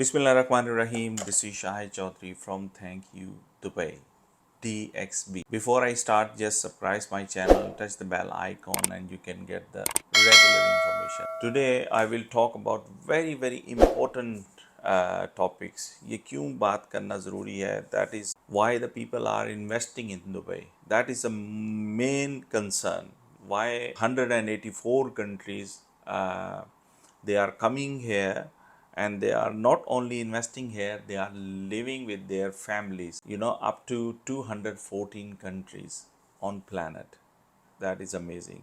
Bismillahirrahmanirrahim. This is Shahid Chaudhary from Thank You Dubai, DXB. Before I start, just subscribe my channel, touch the bell icon, and you can get the regular information. Today, I will talk about very important topics. ये क्यों बात करना ज़रूरी है? That is why the people are investing in Dubai. That is the main concern. Why 184 countries they are coming here, and they are not only investing here, they are living with their families, up to 214 countries on planet. That is amazing.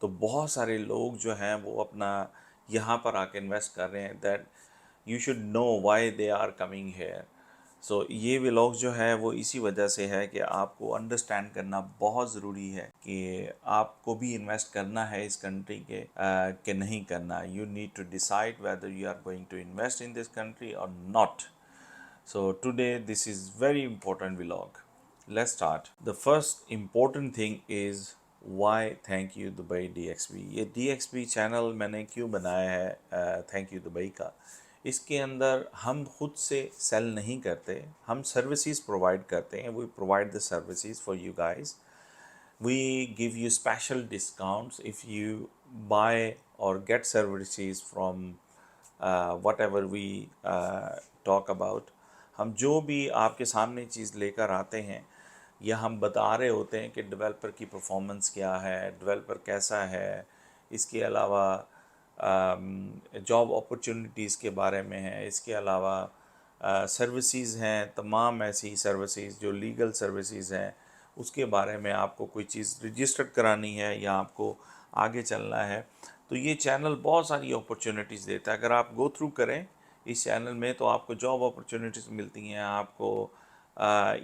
तो बहुत सारे लोग जो हैं वो अपना यहाँ पर आके इन्वेस्ट कर रहे हैं. That you should know why they are coming here. So ये व्लॉग जो है वो इसी वजह से है कि आपको अंडरस्टैंड करना बहुत ज़रूरी है कि आपको भी इन्वेस्ट करना है इस कंट्री के कि नहीं करना. You need to decide whether you are going to invest in this country और not. So today this is very important vlog. Let's start. The first important thing is why Thank You Dubai DXB. ये DXB channel मैंने क्यों बनाया है Thank You Dubai का. इसके अंदर हम खुद से सेल नहीं करते, हम सर्विसेज प्रोवाइड करते हैं. We provide the services for you guys. We give you special discounts if you buy or get services from whatever we talk about. हम जो भी आपके सामने चीज़ लेकर आते हैं या हम बता रहे होते हैं कि डेवलपर की परफॉर्मेंस क्या है, डेवलपर कैसा है, इसके अलावा जॉब अपॉर्चुनिटीज़ के बारे में है, इसके अलावा सर्विसेज हैं, तमाम ऐसी सर्विसेज जो लीगल सर्विसेज हैं उसके बारे में. आपको कोई चीज़ रजिस्टर्ड करानी है या आपको आगे चलना है तो ये चैनल बहुत सारी अपॉर्चुनिटीज़ देता है. अगर आप गो थ्रू करें इस चैनल में तो आपको जॉब अपॉर्चुनिटीज़ मिलती हैं. आपको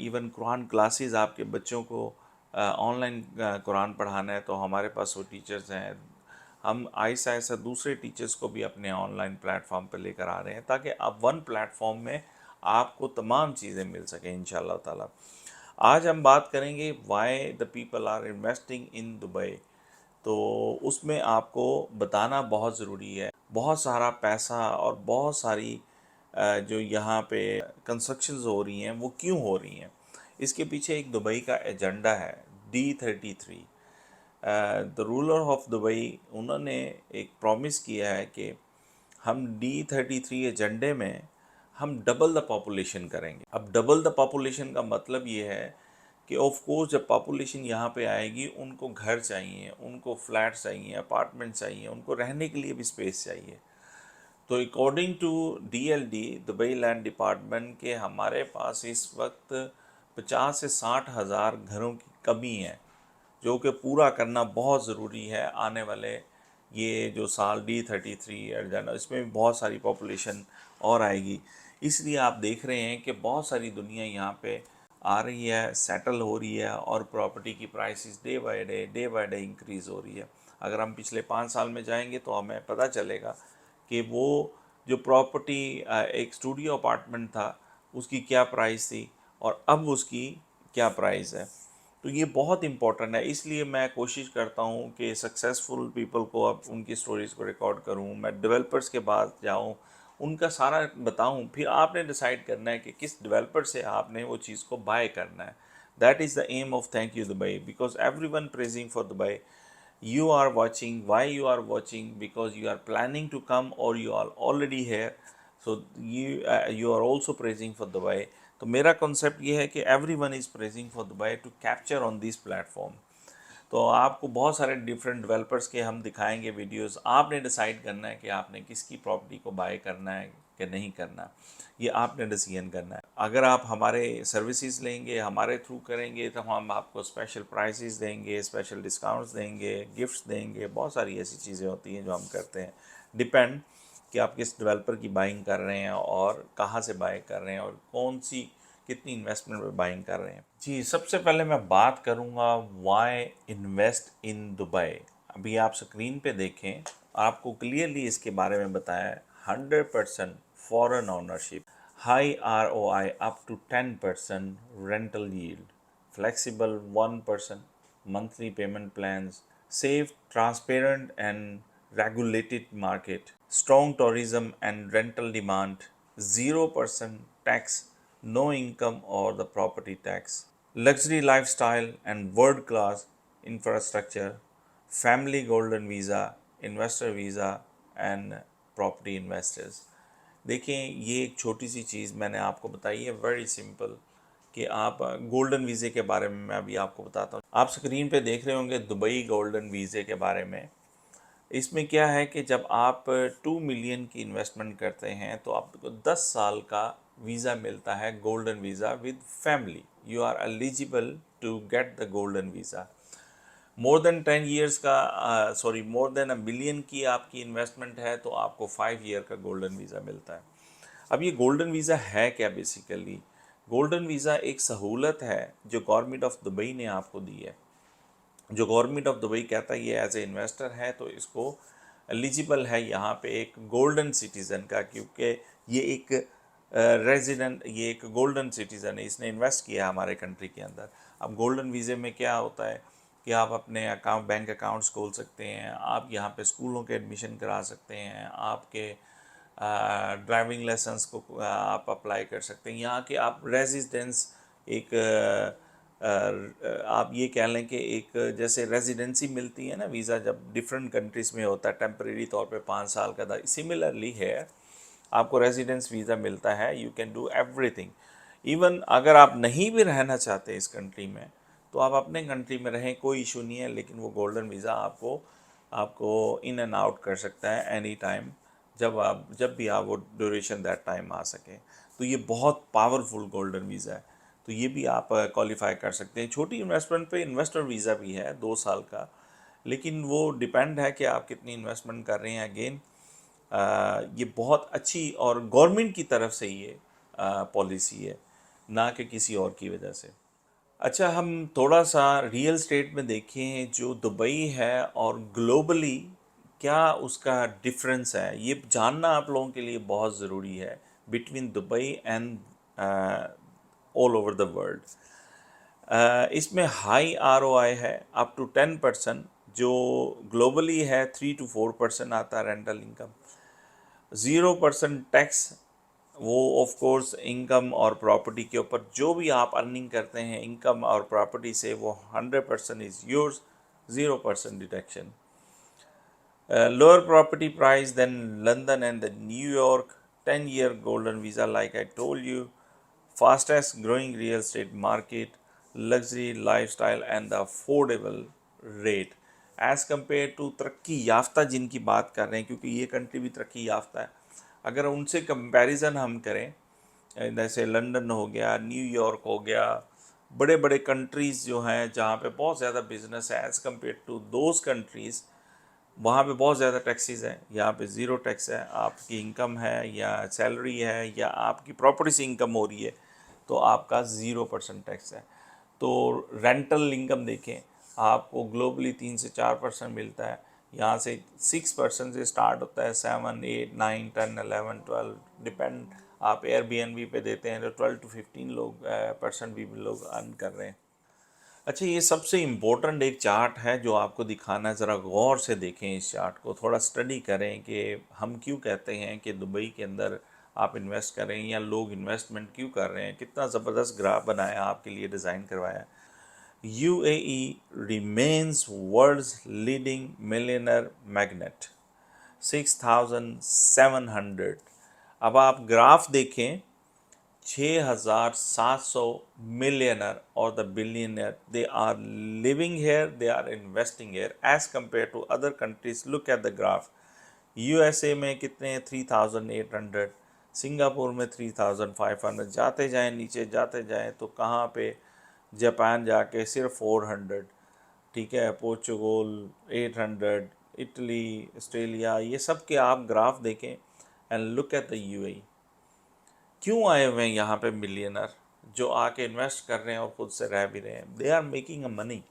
इवन कुरान क्लासेस, आपके बच्चों को ऑनलाइन कुरान पढ़ाना है तो हमारे पास वो टीचर्स हैं. हम ऐसा ऐसा दूसरे टीचर्स को भी अपने ऑनलाइन प्लेटफॉर्म पर लेकर आ रहे हैं ताकि अब वन प्लेटफॉर्म में आपको तमाम चीज़ें मिल सकें इंशाल्लाह ताला. आज हम बात करेंगे why the people are investing in Dubai. तो उसमें आपको बताना बहुत ज़रूरी है. बहुत सारा पैसा और बहुत सारी जो यहाँ पे कंस्ट्रक्शंस हो रही हैं वो क्यों हो रही हैं, इसके पीछे एक दुबई का एजेंडा है D33. The ruler of Dubai, उन्होंने एक प्रॉमिस किया है कि हम D33 एजेंडे में हम डबल द पॉपुलेशन करेंगे. अब डबल द पॉपुलेशन का मतलब ये है कि ऑफ कोर्स जब पॉपुलेशन यहाँ पे आएगी उनको घर चाहिए, उनको फ्लैट चाहिए, अपार्टमेंट चाहिए, उनको रहने के लिए भी स्पेस चाहिए. तो according to DLD, Dubai Land Department के, हमारे पास इस वक्त 50 से 60 हज़ार घरों की कमी है जो कि पूरा करना बहुत ज़रूरी है. आने वाले ये जो साल D33 एजेंडा, इसमें भी बहुत सारी पॉपुलेशन और आएगी. इसलिए आप देख रहे हैं कि बहुत सारी दुनिया यहाँ पे आ रही है, सेटल हो रही है और प्रॉपर्टी की prices day by day increase हो रही है. अगर हम पिछले 5 साल में जाएंगे तो हमें पता चलेगा कि वो जो प्रॉपर्टी एक स्टूडियो अपार्टमेंट था उसकी क्या प्राइस थी और अब उसकी क्या प्राइस है. तो ये बहुत इम्पोर्टेंट है. इसलिए मैं कोशिश करता हूँ कि सक्सेसफुल पीपल को अब उनकी स्टोरीज़ को रिकॉर्ड करूँ, मैं डेवलपर्स के पास जाऊँ, उनका सारा बताऊँ. फिर आपने डिसाइड करना है कि किस डेवलपर से आपने वो चीज़ को बाय करना है. That is the aim of thank you Dubai, because everyone praising for Dubai. You are watching, why you are watching? Because you are planning to come or you are already here. So you are also praising for Dubai. तो मेरा concept ये है कि everyone is praising for Dubai to capture on this platform. तो आपको बहुत सारे different developers के हम दिखाएंगे वीडियोस. आपने डिसाइड करना है कि आपने किसकी प्रॉपर्टी को बाय करना है कि नहीं करना, ये आपने डिसीजन करना है. अगर आप हमारे सर्विसेज लेंगे, हमारे थ्रू करेंगे तो हम आपको स्पेशल प्राइसेस देंगे, स्पेशल डिस्काउंट्स देंगे, गिफ्ट्स देंगे. बहुत सारी ऐसी चीज़ें होती हैं जो हम करते हैं. डिपेंड कि आप किस डेवलपर की बाइंग कर रहे हैं और कहाँ से बाय कर रहे हैं और कौन सी कितनी इन्वेस्टमेंट में बाइंग कर रहे हैं. जी, सबसे पहले मैं बात करूँगा वाई इन्वेस्ट इन दुबई. अभी आप स्क्रीन पे देखें, आपको क्लियरली इसके बारे में बताया है. 100% foreign ownership, high ROI up to 10% rental yield, flexible 1% monthly payment plans, safe, transparent and regulated market, strong tourism and rental demand, 0% tax, no income or the property tax. Luxury lifestyle and world class infrastructure, family golden visa, investor visa and property investors. देखें, ये एक छोटी सी चीज़ मैंने आपको बताई है, very simple, कि आप गोल्डन वीज़े के बारे में मैं अभी आपको बताता हूँ। आप स्क्रीन पे देख रहे होंगे दुबई गोल्डन वीज़े के बारे में। इसमें क्या है कि जब आप 2 मिलियन की इन्वेस्टमेंट करते हैं तो आपको 10 साल का वीज़ा मिलता है, golden visa with family. You are eligible to get the golden visa. More than 10 years का, सॉरी, मोर देन 1 मिलियन की आपकी इन्वेस्टमेंट है तो आपको 5 ईयर का गोल्डन वीज़ा मिलता है। अब ये गोल्डन वीज़ा है क्या? बेसिकली गोल्डन वीज़ा एक सहूलत है जो गवर्नमेंट ऑफ दुबई ने आपको दी है। जो गवर्नमेंट ऑफ दुबई कहता है ये एज ए इन्वेस्टर है तो इसको एलिजिबल है यहाँ पे एक गोल्डन सिटीज़न का, क्योंकि ये एक रेजिडेंट, ये एक गोल्डन सिटीज़न है, इसने इन्वेस्ट किया है हमारे कंट्री के अंदर। अब गोल्डन वीज़े में क्या होता है कि आप अपने अकाउंट, बैंक अकाउंट्स खोल सकते हैं, आप यहाँ पे स्कूलों के एडमिशन करा सकते हैं, आपके ड्राइविंग लाइसेंस को आप अप्लाई कर सकते हैं, यहाँ के आप रेजिडेंस एक आप ये कह लें कि एक जैसे रेजिडेंसी मिलती है ना वीज़ा, जब डिफरेंट कंट्रीज़ में होता है टेम्परेरी तौर पे 5 साल का था, सिमिलरली है आपको रेजिडेंस वीज़ा मिलता है। You can do everything. Even अगर आप नहीं भी रहना चाहते इस कंट्री में तो आप अपने कंट्री में रहें, कोई इशू नहीं है, लेकिन वो गोल्डन वीज़ा आपको आपको इन एंड आउट कर सकता है एनी टाइम, जब भी आप वो ड्यूरेशन दैट टाइम आ सके। तो ये बहुत पावरफुल गोल्डन वीज़ा है, तो ये भी आप क्वालिफाई कर सकते हैं। छोटी इन्वेस्टमेंट पे इन्वेस्टर वीज़ा भी है 2 साल का, लेकिन वो डिपेंड है कि आप कितनी इन्वेस्टमेंट कर रहे हैं। अगेन ये बहुत अच्छी और गवर्नमेंट की तरफ से ये पॉलिसी है, ना कि किसी और की वजह से। अच्छा, हम थोड़ा सा रियल स्टेट में देखें जो दुबई है और ग्लोबली क्या उसका डिफरेंस है, ये जानना आप लोगों के लिए बहुत ज़रूरी है between Dubai and all over the world. इसमें हाई ROI है, अप टू 10%, जो ग्लोबली है 3 to 4% आता है रेंटल इनकम। 0% टैक्स, वो ऑफ कोर्स इनकम और प्रॉपर्टी के ऊपर जो भी आप अर्निंग करते हैं इनकम और प्रॉपर्टी से, वो 100% is yours, 0% deduction. Lower property price than London and the New York, 10-year golden visa like I told you, fastest growing real estate market, luxury lifestyle and the affordable rate as compared to तरक्की याफ्ता जिनकी बात कर रहे हैं, क्योंकि ये country भी तरक्की याफ्ता है। अगर उनसे कंपैरिजन हम करें, जैसे लंदन हो गया, न्यूयॉर्क हो गया, बड़े बड़े कंट्रीज़ जो हैं जहाँ पे बहुत ज़्यादा बिजनेस है, as compare to those countries, वहाँ पे बहुत ज़्यादा टैक्सेस हैं, यहाँ पे ज़ीरो टैक्स है। आपकी इनकम है या सैलरी है या आपकी प्रॉपर्टी से इनकम हो रही है तो आपका 0% टैक्स है। तो रेंटल इनकम देखें, आपको ग्लोबली 3 से 4% मिलता है, यहाँ से 6% से स्टार्ट होता है, 7, 8, 9, 10, 11, 12 डिपेंड। आप एयरबीएनबी पे देते हैं तो 12 to 15 % भी लोग अर्न कर रहे हैं। अच्छा, ये सबसे इम्पोर्टेंट एक चार्ट है जो आपको दिखाना है, ज़रा गौर से देखें इस चार्ट को, थोड़ा स्टडी करें कि हम क्यों कहते हैं कि दुबई के अंदर आप इन्वेस्ट करें या लोग इन्वेस्टमेंट क्यों कर रहे हैं। कितना ज़बरदस्त ग्राफ बनाया, आपके लिए डिज़ाइन करवाया। UAE remains world's leading millionaire magnet, 6,700। अब आप ग्राफ देखें, 6,700 मिलियनर और the billionaire, they are living here, they are investing here as compare to other countries. Look at the graph. USA में कितने हैं? 3,800। सिंगापुर में 3,500। जाते जाएं नीचे, जाते जाएं तो कहाँ पे? जापान जाके सिर्फ 400, ठीक है, पोर्चुगल 800, इटली, ऑस्ट्रेलिया, ये सब के आप ग्राफ देखें and look at the UAE। क्यों आए हुए हैं यहाँ पे मिलियनर जो आके इन्वेस्ट कर रहे हैं और खुद से रह भी रहे हैं? They are making a money.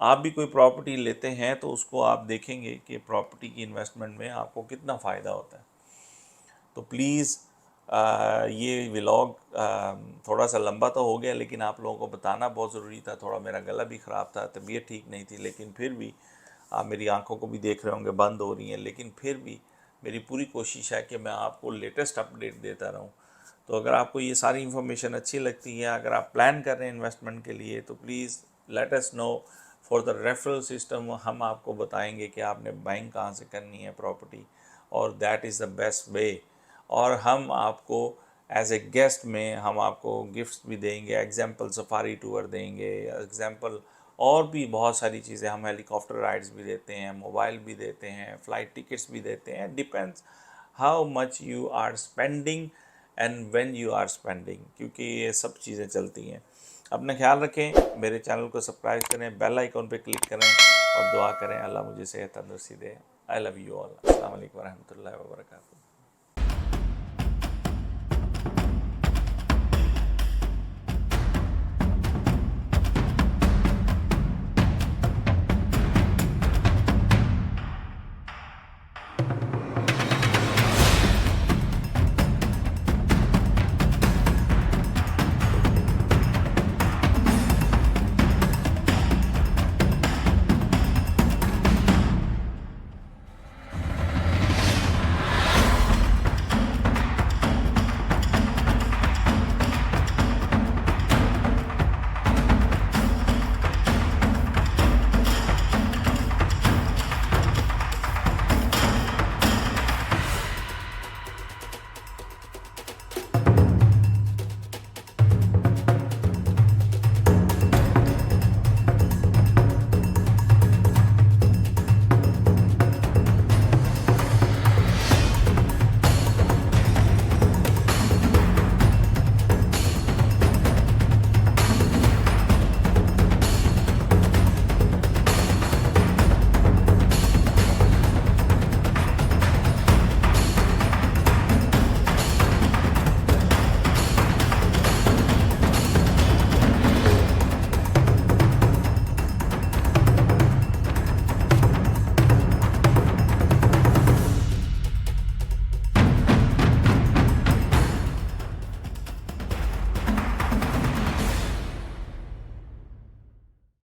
आप भी कोई प्रॉपर्टी लेते हैं तो उसको आप देखेंगे कि प्रॉपर्टी की इन्वेस्टमेंट में आपको कितना फ़ायदा होता है। तो प्लीज़ ये व्लॉग थोड़ा सा लंबा तो हो गया, लेकिन आप लोगों को बताना बहुत ज़रूरी था। थोड़ा मेरा गला भी ख़राब था, तबीयत ठीक नहीं थी, लेकिन फिर भी आप मेरी आंखों को भी देख रहे होंगे बंद हो रही हैं, लेकिन फिर भी मेरी पूरी कोशिश है कि मैं आपको लेटेस्ट अपडेट देता रहूं। तो अगर आपको ये सारी इन्फॉर्मेशन अच्छी लगती है, अगर आप प्लान कर रहे हैं इन्वेस्टमेंट के लिए, तो please let us know for the referral system. हम आपको बताएंगे कि आपने बाइंग कहाँ से करनी है प्रॉपर्टी, और that is the best way. और हम आपको एज ए गेस्ट में हम आपको गिफ्ट्स भी देंगे, एग्जाम्पल सफारी टूर देंगे, एग्जाम्पल और भी बहुत सारी चीज़ें। हम हेलीकॉप्टर राइड्स भी देते हैं, मोबाइल भी देते हैं, फ़्लाइट टिकट्स भी देते हैं। Depends how much you are spending and when you are spending, क्योंकि ये सब चीज़ें चलती हैं। अपना ख्याल रखें, मेरे चैनल को सब्सक्राइब करें, बेल आइकॉन पे क्लिक करें और दुआ करें अल्लाह मुझे सेहत तंदुरुस्ती दे। I love you all. अस्सलाम वालेकुम रहमतुल्लाहि व बरकातहू।